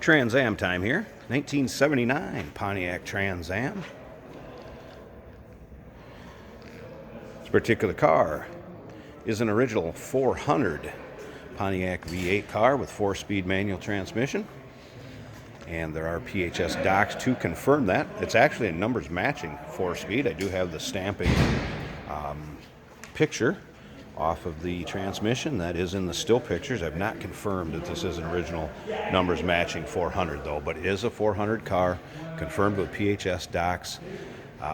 Trans Am time here. 1979 Pontiac Trans Am. This particular car is an original 400 Pontiac V8 car with 4-speed manual transmission. And there are PHS docs to confirm that. It's actually a numbers matching 4-speed. I do have the stamping picture off of the transmission. That is in the still pictures. I've not confirmed that this is an original numbers matching 400 though, but it is a 400 car confirmed with PHS docs.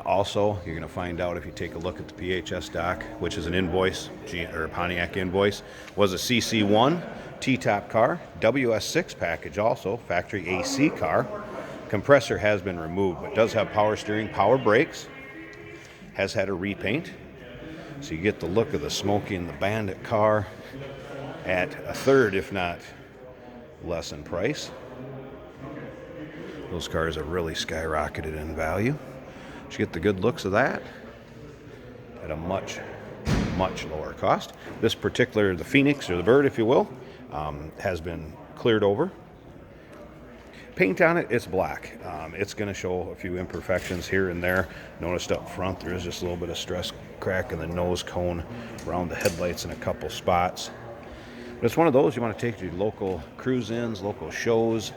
Also, you're going to find out if you take a look at the PHS doc, which is an invoice, or Pontiac invoice, was a CC1 T-top car, WS6 package also, factory AC car. Compressor has been removed, but does have power steering, power brakes, has had a repaint. So you get the look of the Smokey and the Bandit car at a third, if not less in price. Those cars have really skyrocketed in value. You get the good looks of that at a much lower cost. This particular, the Phoenix, or the Bird, if you will, has been cleared over. Paint on it, it's black. It's going to show a few imperfections here and there. Noticed up front there is just a little bit of stress crack in the nose cone around the headlights in a couple spots. But it's one of those you want to take to local cruise-ins, local shows,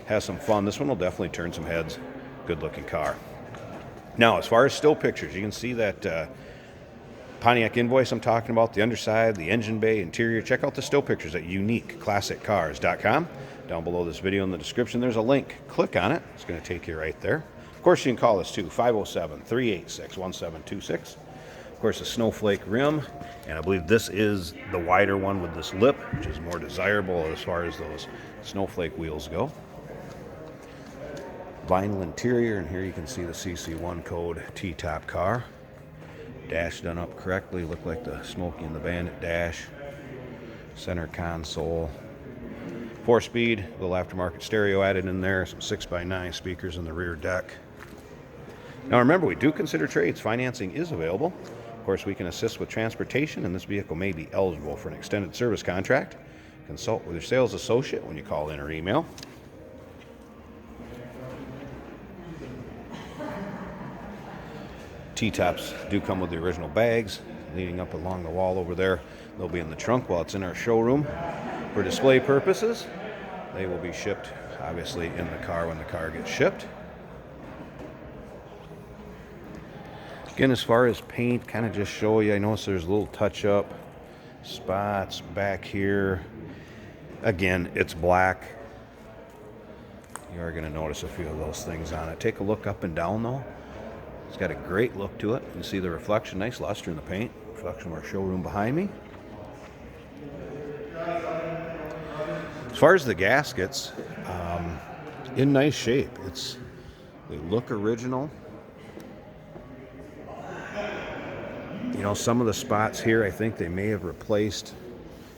have some fun. This one will definitely turn some heads. Good looking car. Now, as far as still pictures, you can see that Pontiac invoice I'm talking about, the underside, the engine bay, interior. Check out the still pictures at uniqueclassiccars.com. Down below this video in the description, there's a link. Click on it. It's going to take you right there. Of course, you can call us too, 507-386-1726. Of course, a snowflake rim, and I believe this is the wider one with this lip, which is more desirable as far as those snowflake wheels go. Vinyl interior, and here you can see the CC1 code T-top car. Dash done up correctly, look like the Smokey and the Bandit dash. Center console. 4-speed, little aftermarket stereo added in there, some 6x9 speakers in the rear deck. Now remember, we do consider trades. Financing is available. Of course, we can assist with transportation, and this vehicle may be eligible for an extended service contract. Consult with your sales associate when you call in or email. T-tops do come with the original bags leading up along the wall over there. They'll be in the trunk while it's in our showroom. For display purposes, they will be shipped, obviously, in the car when the car gets shipped. Again, as far as paint, kind of just show you, I notice there's a little touch-up spots back here. Again, it's black. You are going to notice a few of those things on it. Take a look up and down, though. It's got a great look to it. You can see the reflection, nice luster in the paint. Reflection of our showroom behind me. As far as the gaskets, in nice shape. They look original. You know, some of the spots here, I think they may have replaced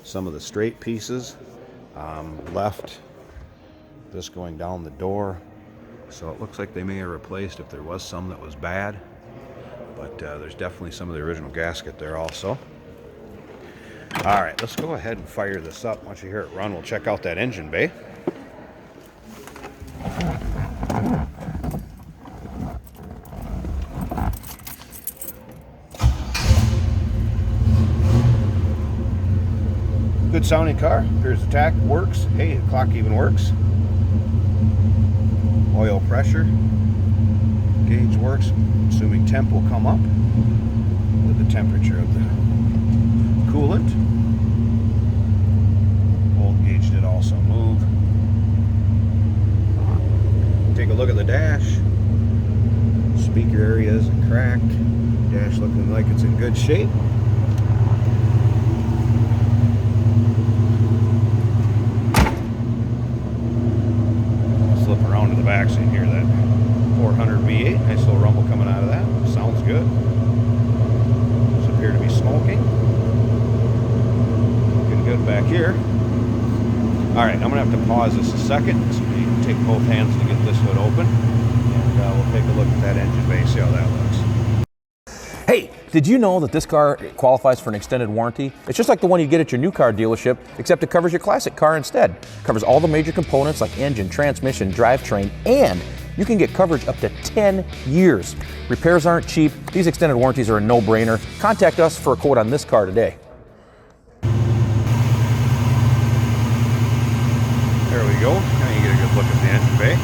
some of the straight pieces. Left this going down the door. So it looks like they may have replaced if there was some that was bad. But there's definitely some of the original gasket there also. All right, let's go ahead and fire this up. Once you hear it run, we'll check out that engine bay. Good sounding car. Appears the tach works. Hey, the clock even works. Oil pressure gauge works. Assuming temp will come up with the temperature of the coolant. Volt gauge did also move. Take a look at the dash. Speaker area isn't cracked. Dash looking like it's in good shape. Slip around to the back so you can hear that 400 V8. Nice little rumble coming out of that. Sounds good. Those appear to be smoking. Looking good back here. Alright, I'm going to have to pause this a second so you can take both hands to get this hood open. And we'll take a look at that engine bay, see how that looks. Hey, did you know that this car qualifies for an extended warranty? It's just like the one you get at your new car dealership, except it covers your classic car instead. It covers all the major components like engine, transmission, drivetrain, and you can get coverage up to 10 years. Repairs aren't cheap. These extended warranties are a no-brainer. Contact us for a quote on this car today. There we go. Now you get a good look at the engine bay.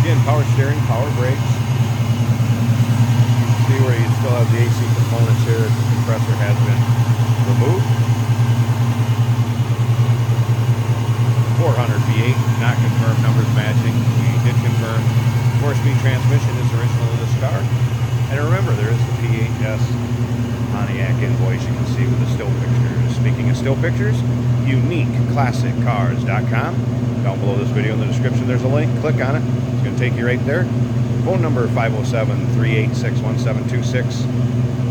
Again, power steering, power brakes. You can see where you still have the AC components here. The compressor has been removed. 400 V8, not confirmed, numbers matching. We did confirm 4-speed transmission is original to this car. And remember, there is the PHS Pontiac invoice you can see with the still pictures. Speaking of still pictures, uniqueclassiccars.com. Down below this video in the description, there's a link. Click on it. It's going to take you right there. Phone number 507-386-1726.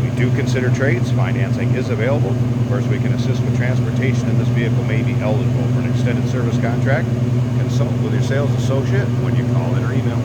We do consider trades. Financing is available. Of course, we can assist with transportation, and this vehicle may be eligible for an extended service contract. Consult with your sales associate when you call in or email.